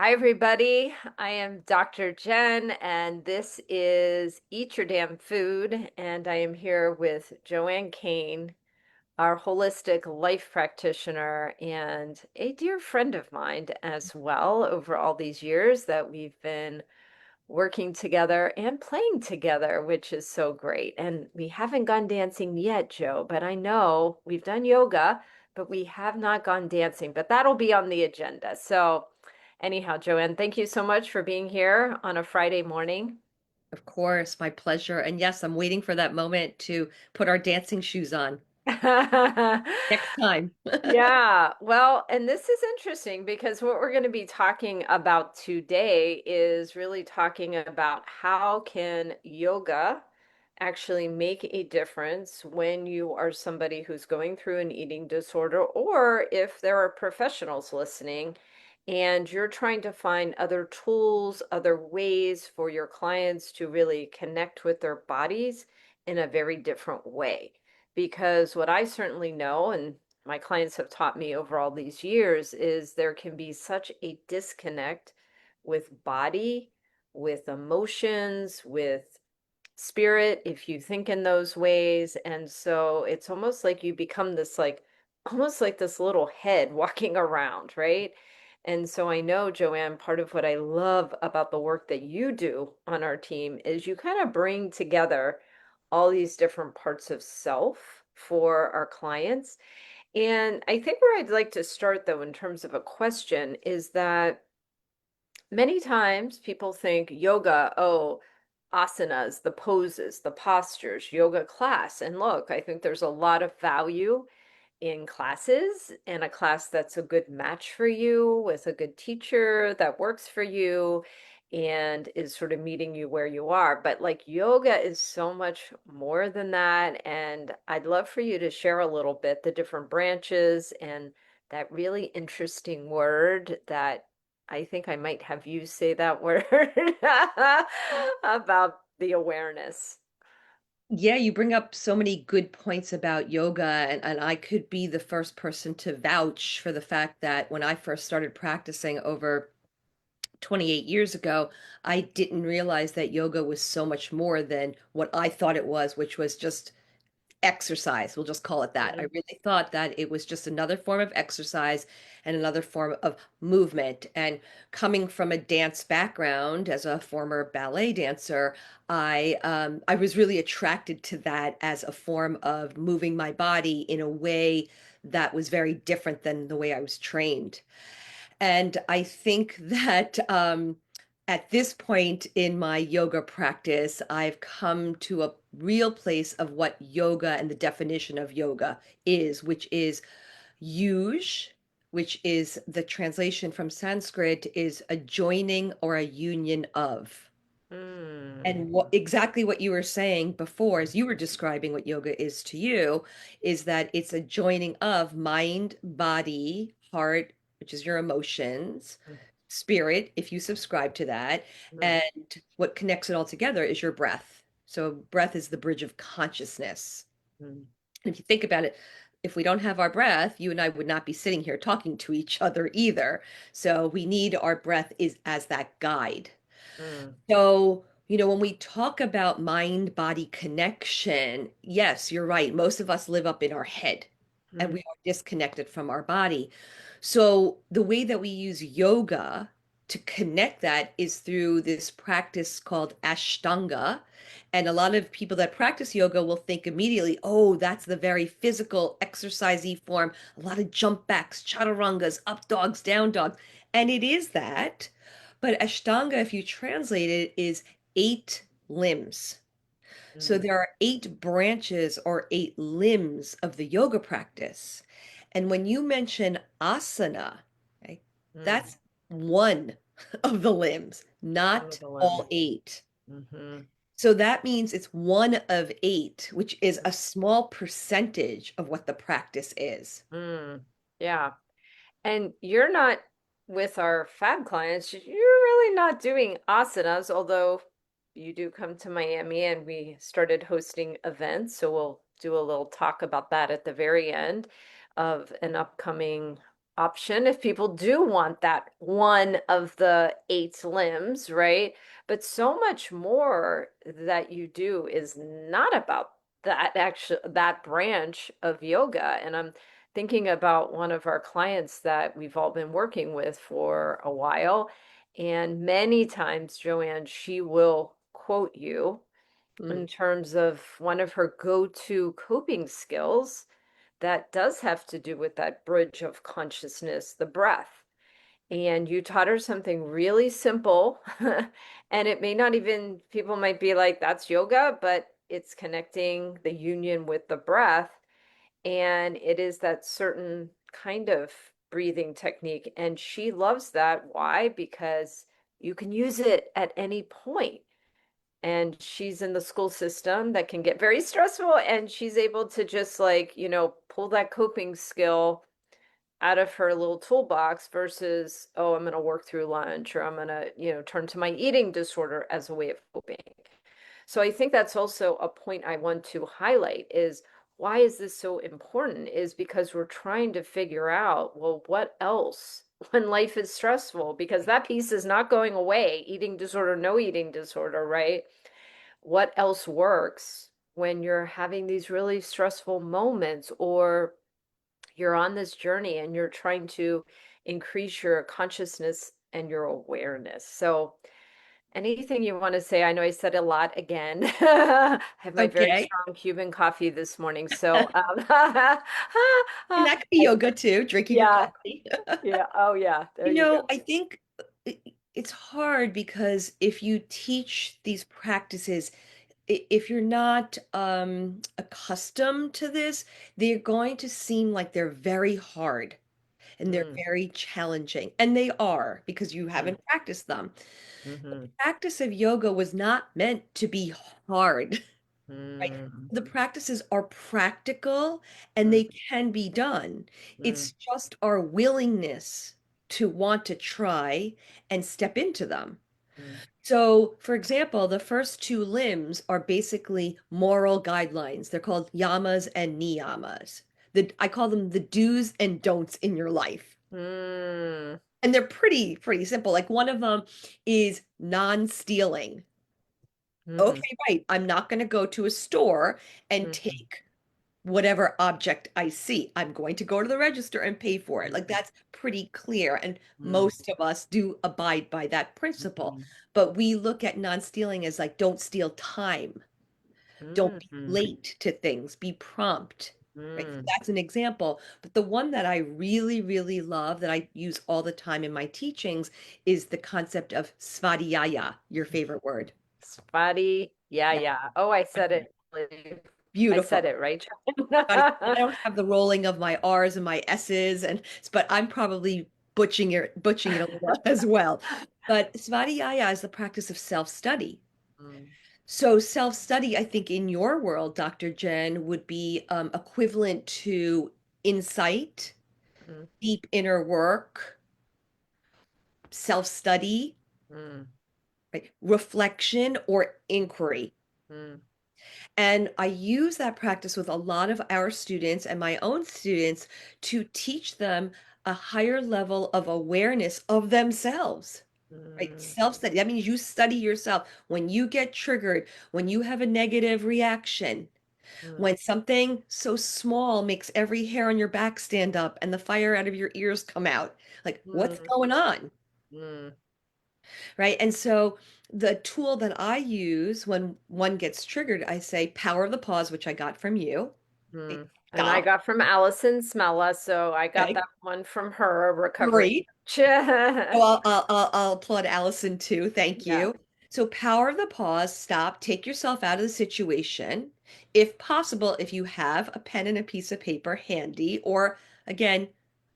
Hi, everybody. I am Dr. Jen, and this is Eat Your Damn Food. And I am here with Joanne Kane, our holistic life practitioner, and a dear friend of mine as well over all these years that we've been working together and playing together, which is so great. And we haven't gone dancing yet, Joe, but I know we've done yoga, but we have not gone dancing, but that'll be on the agenda. So, anyhow, Joanne, thank you so much for being here on a Friday morning. Of course, my pleasure. And yes, I'm waiting for that moment to put our dancing shoes on next time. Yeah, well, and this is interesting because what we're going to be talking about today is really talking about how can yoga actually make a difference when you are somebody who's going through an eating disorder, or if there are professionals listening and you're trying to find other tools, other ways for your clients to really connect with their bodies in a very different way. Because what I certainly know, and my clients have taught me over all these years, is there can be such a disconnect with body, with emotions, with spirit, if you think in those ways. And so it's almost like you become this, like, almost like this little head walking around, right? And so I know, Joanne, part of what I love about the work that you do on our team is you kind of bring together all these different parts of self for our clients. And I think where I'd like to start, though, in terms of a question, is that many times people think yoga, oh, asanas, the poses, the postures, yoga class. And look, I think there's a lot of value in classes and a class that's a good match for you with a good teacher that works for you and is sort of meeting you where you are. But like yoga is so much more than that. And I'd love for you to share a little bit the different branches and that really interesting word that I think I might have you say that word about the awareness. Yeah, you bring up so many good points about yoga, and I could be the first person to vouch for the fact that when I first started practicing over 28 years ago, I didn't realize that yoga was so much more than what I thought it was, which was just exercise. We'll just call it that. I Mm, really thought that it was just another form of exercise and another form of movement. And coming from a dance background as a former ballet dancer, I was really attracted to that as a form of moving my body in a way that was very different than the way I was trained. And I think that at this point in my yoga practice, I've come to a real place of what yoga and the definition of yoga is, which is yuj, which is the translation from Sanskrit is a joining or a union of. mm, And what exactly what you were saying before, as you were describing what yoga is to you, is that it's a joining of mind, body, heart, which is your emotions, spirit, if you subscribe to that, mm, and what connects it all together is your breath. So breath is the bridge of consciousness. mm, And if you think about it, if we don't have our breath, you and I would not be sitting here talking to each other either. So we need our breath is as that guide. mm, So, when we talk about mind body connection, yes, you're right. Most of us live up in our head and mm, we are disconnected from our body. So, the way that we use yoga to connect that is through this practice called Ashtanga. And a lot of people that practice yoga will think immediately, oh, that's the very physical, exercisey form, a lot of jump backs, chaturangas, up dogs, down dogs. And it is that. But Ashtanga, if you translate it, is 8 limbs. So mm, there are 8 branches or 8 limbs of the yoga practice. And when you mention asana, okay, mm. that's one of the limbs, One of not the limbs. all 8. Hmm. So that means it's one of 8, which is a small percentage of what the practice is. Mm. Yeah. And you're not with our fab clients, you're really not doing asanas, although you do come to Miami and we started hosting events. So we'll do a little talk about that at the very end of an upcoming option if people do want that one of the eight limbs, right? But so much more that you do is not about that branch of yoga. And I'm thinking about one of our clients that we've all been working with for a while. And many times, Joanne, she will quote you Mm, in terms of one of her go-to coping skills that does have to do with that bridge of consciousness, the breath. And you taught her something really simple. And it may not even, people might be like, that's yoga, but it's connecting the union with the breath. And it is that certain kind of breathing technique. And she loves that. Why? Because you can use it at any point, and she's in the school system that can get very stressful, and she's able to just like, pull that coping skill out of her little toolbox versus, oh, I'm going to work through lunch, or I'm going to, turn to my eating disorder as a way of coping. So I think that's also a point I want to highlight is, why is this so important, is because we're trying to figure out, well, what else when life is stressful, because that piece is not going away, eating disorder, no eating disorder, right? What else works when you're having these really stressful moments, or you're on this journey and you're trying to increase your consciousness and your awareness. So, anything you want to say? I know I said a lot again. I have my very okay. strong Cuban coffee this morning. So, And that could be yoga too, drinking your yeah, coffee. yeah. Oh, yeah. There you go. I think it's hard because if you teach these practices, if you're not accustomed to this, they're going to seem like they're very hard and they're Mm, very challenging. And they are because you mm, haven't practiced them. The mm-hmm, practice of yoga was not meant to be hard, right? mm, The practices are practical and mm, they can be done. mm, It's just our willingness to want to try and step into them. mm. So, for example, the first two limbs are basically moral guidelines. They're called yamas and niyamas. I call them the do's and don'ts in your life. Mm, And they're pretty simple. Like one of them is non-stealing. mhm, Okay, right. I'm not going to go to a store and mhm, take whatever object I see. I'm going to go to the register and pay for it. Like mhm, that's pretty clear. And mm, most of us do abide by that principle. mhm, But we look at non-stealing as like, don't steal time. Don't be mhm, late to things. Be prompt. Right. So mm. that's an example. But the one that I really love that I use all the time in my teachings is the concept of svadhyaya, your favorite word. Spotty. Yeah, Yeah. yeah. Oh, I said it. I said Beautiful. it right. I don't have the rolling of my R's and my S's, but I'm probably butching it a little as well. But Svadhyaya is the practice of self-study. Mm, So self-study, I think in your world, Dr. Jen, would be equivalent to insight, mm, deep inner work, self-study, mm, right? Reflection or inquiry. mm, And I use that practice with a lot of our students and my own students to teach them a higher level of awareness of themselves. Right? mm, Self-study. That means you study yourself. When you get triggered, when you have a negative reaction, mm, when something so small makes every hair on your back stand up and the fire out of your ears come out, like what's mm, going on? mm, Right? And so the tool that I use when one gets triggered, I say power of the pause, which I got from you. Okay, mm. And I stop. got from Allison Smella, so I got Okay, that one from her, a recovery great. coach. Oh, I'll applaud Allison too. Thank Yeah. you. So power of the pause, stop, take yourself out of the situation. If possible, if you have a pen and a piece of paper handy, or again,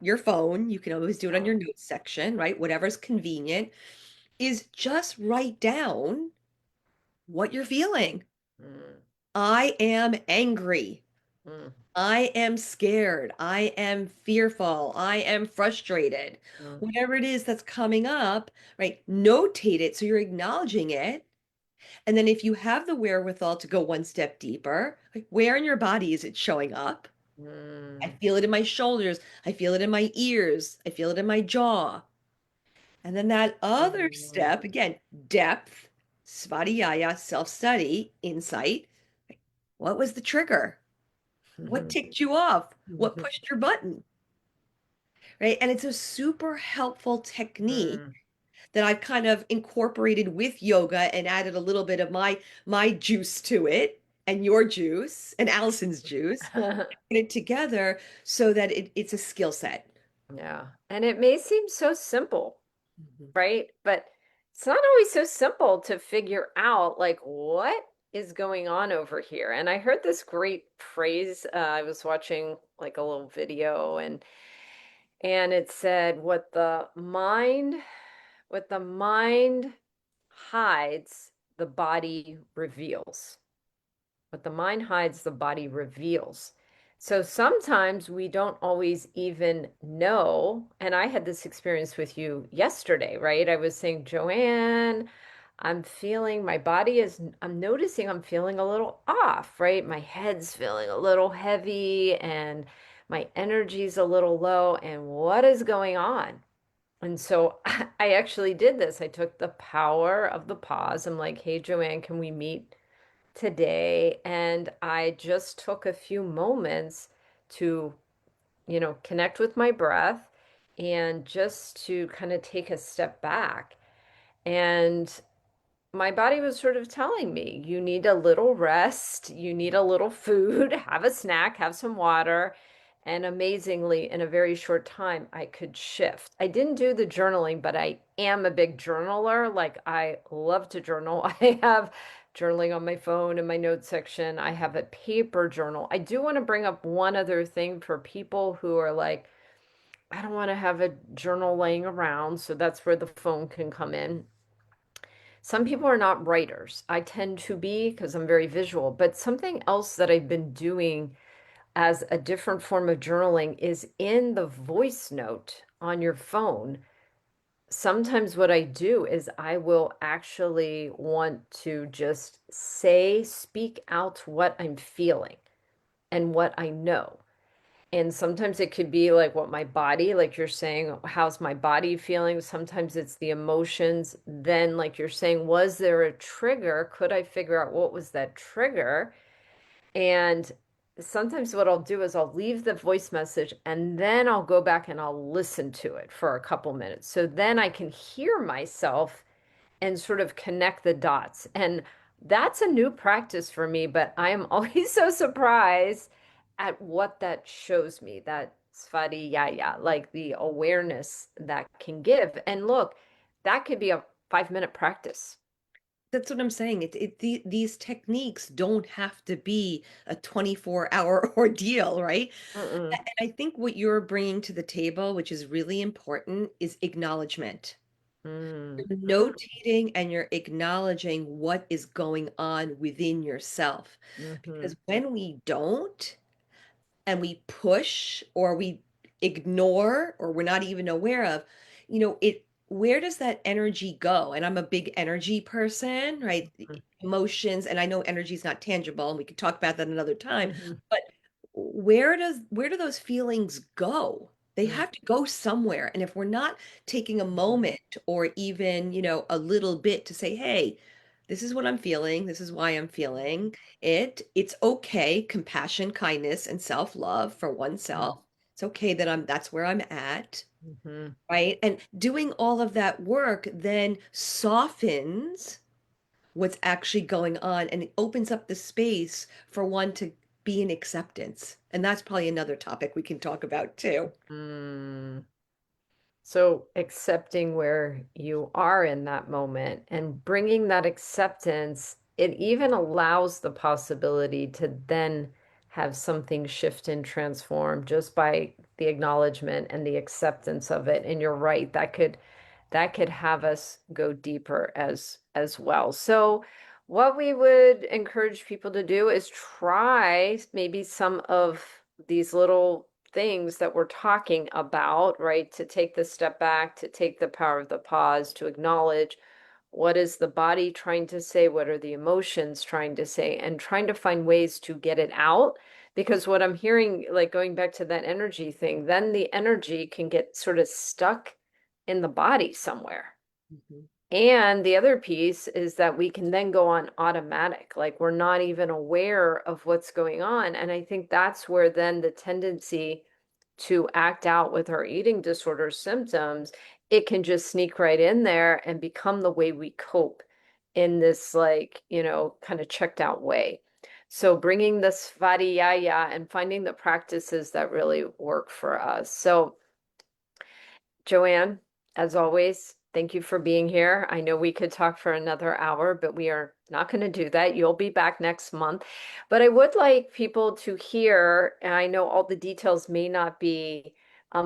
your phone, you can always do it on your notes section, right? Whatever's convenient, is just write down what you're feeling. Mm, I am angry. mm, I am scared. I am fearful. I am frustrated. mm, Whatever it is that's coming up, right? Notate it so you're acknowledging it. And then if you have the wherewithal to go one step deeper, like where in your body is it showing up? I Mm. feel it in my shoulders. I feel it in my ears. I feel it in my jaw. And then that other Mm. step, again, depth, svadhyaya, self-study, insight. What was the trigger? What Mhm. ticked you off? What Mhm. pushed your button? Right? And it's a super helpful technique Mm. that I've kind of incorporated with yoga and added a little bit of my juice to it and your juice and Allison's juice, put it together so that it's a skill set. Yeah. And it may seem so simple, Mhm. right? But it's not always so simple to figure out like what is going on over here. And I heard this great phrase. I was watching like a little video and it said what the mind hides, the body reveals. What the mind hides, the body reveals. So sometimes we don't always even know. And I had this experience with you yesterday, right? I was saying, Joanne, I'm noticing I'm feeling a little off, right? My head's feeling a little heavy and my energy's a little low. And what is going on? And so I actually did this. I took the power of the pause. I'm like, hey, Joanne, can we meet today? And I just took a few moments to, connect with my breath and just to kind of take a step back. And my body was sort of telling me, you need a little rest, you need a little food, have a snack, have some water. And amazingly, in a very short time, I could shift. I didn't do the journaling, but I am a big journaler. Like, I love to journal. I have journaling on my phone in my notes section. I have a paper journal. I do want to bring up one other thing for people who are like, I don't want to have a journal laying around. So that's where the phone can come in. Some people are not writers. I tend to be because I'm very visual. But something else that I've been doing as a different form of journaling is in the voice note on your phone. Sometimes what I do is I will actually want to just speak out what I'm feeling and what I know. And sometimes it could be like what my body, like you're saying, how's my body feeling? Sometimes it's the emotions. Then, like you're saying, was there a trigger? Could I figure out what was that trigger? And sometimes what I'll do is I'll leave the voice message and then I'll go back and I'll listen to it for a couple minutes. So then I can hear myself and sort of connect the dots. And that's a new practice for me, but I am always so surprised at what that shows me, that svadhyaya, like the awareness that can give. And look, that could be a 5-minute practice. That's what I'm saying. These techniques don't have to be a 24-hour ordeal, right? Mm-mm. And I think what you're bringing to the table, which is really important, is acknowledgement. Mm. You're Mm. notating and you're acknowledging what is going on within yourself. Mm-hmm. Because when we don't, and we push or we ignore or we're not even aware of, it where does that energy go? And I'm a big energy person, right? Emotions, and I know energy is not tangible, and we could talk about that another time, Mm-hmm. but where do those feelings go? They Mm-hmm. have to go somewhere. And if we're not taking a moment or even, a little bit to say, hey, this is what I'm feeling, this is why I'm feeling it's okay, compassion, kindness, and self-love for oneself. It's okay that that's where I'm at, Mm-hmm. right? And doing all of that work then softens what's actually going on and it opens up the space for one to be in acceptance. And that's probably another topic we can talk about too. Mm. So accepting where you are in that moment and bringing that acceptance, it even allows the possibility to then have something shift and transform just by the acknowledgement and the acceptance of it. And you're right, that could have us go deeper as well. So what we would encourage people to do is try maybe some of these little things that we're talking about, right? To take the step back, to take the power of the pause, to acknowledge what is the body trying to say, what are the emotions trying to say, and trying to find ways to get it out Because what I'm hearing, like going back to that energy thing, then the energy can get sort of stuck in the body somewhere. Mhm. And the other piece is that we can then go on automatic, like we're not even aware of what's going on. And I think that's where then the tendency to act out with our eating disorder symptoms, it can just sneak right in there and become the way we cope in this, like, kind of checked out way. So bringing this Svadhyaya and finding the practices that really work for us. So Joanne, as always, thank you for being here. I know we could talk for another hour, but we are not going to do that. You'll be back next month. But I would like people to hear, and I know all the details may not be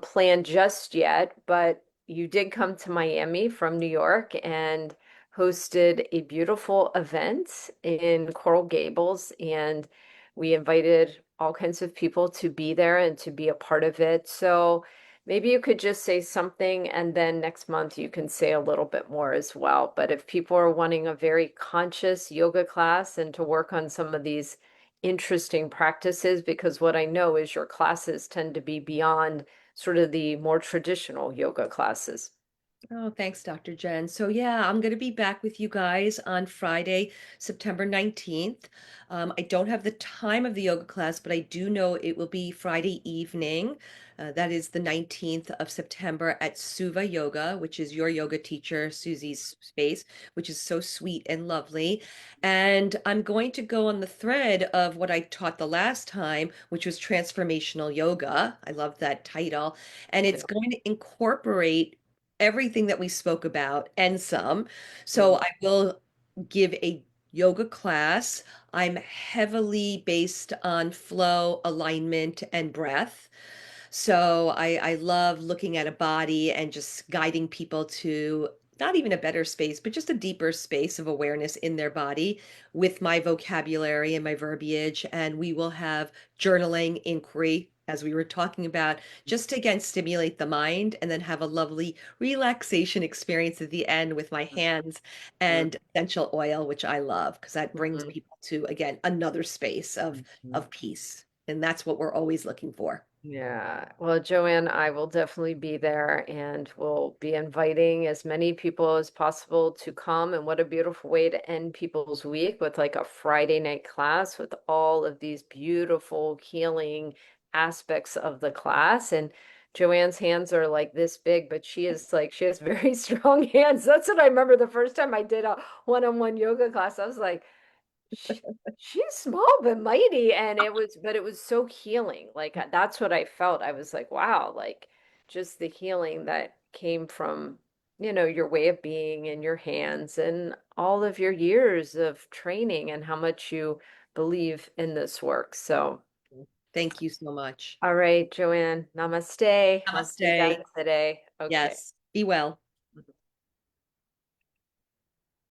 planned just yet, but you did come to Miami from New York and hosted a beautiful event in Coral Gables. And we invited all kinds of people to be there and to be a part of it. So, maybe you could just say something and then next month you can say a little bit more as well. But if people are wanting a very conscious yoga class and to work on some of these interesting practices, because what I know is your classes tend to be beyond sort of the more traditional yoga classes. Oh, thanks, Dr. Jen. So, yeah, I'm going to be back with you guys on Friday, September 19th. I don't have the time of the yoga class, but I do know it will be Friday evening. That is the 19th of September at Suva Yoga, which is your yoga teacher, Susie's space, which is so sweet and lovely. And I'm going to go on the thread of what I taught the last time, which was transformational yoga. I love that title. And it's Too. going to incorporate everything that we spoke about and some. So Mm, I will give a yoga class. I'm heavily based on flow, alignment, and breath. So I love looking at a body and just guiding people to not even a better space, but just a deeper space of awareness in their body with my vocabulary and my verbiage. And we will have journaling, inquiry, as we were talking about, just to again stimulate the mind and then have a lovely relaxation experience at the end with my hands mm, and essential oil, which I love because that brings mm, people to again another space mm. of peace. And that's what we're always looking for. Yeah. Well, Joanne, I will definitely be there and we'll be inviting as many people as possible to come. And what a beautiful way to end people's week with like a Friday night class with all of these beautiful healing aspects of the class. And Joanne's hands are like this big, but she has very strong hands. That's what I remember the first time I did a one-on-one yoga class. I was like, she, she's small but mighty, and it was so healing. Like that's what I felt. I was like, wow, like just the healing that came from, your way of being and your hands and all of your years of training and how much you believe in this work. So, Thank you so much. all right, Joanne, namaste. I'll see you Namaste. again today. Okay. Yes. Be well.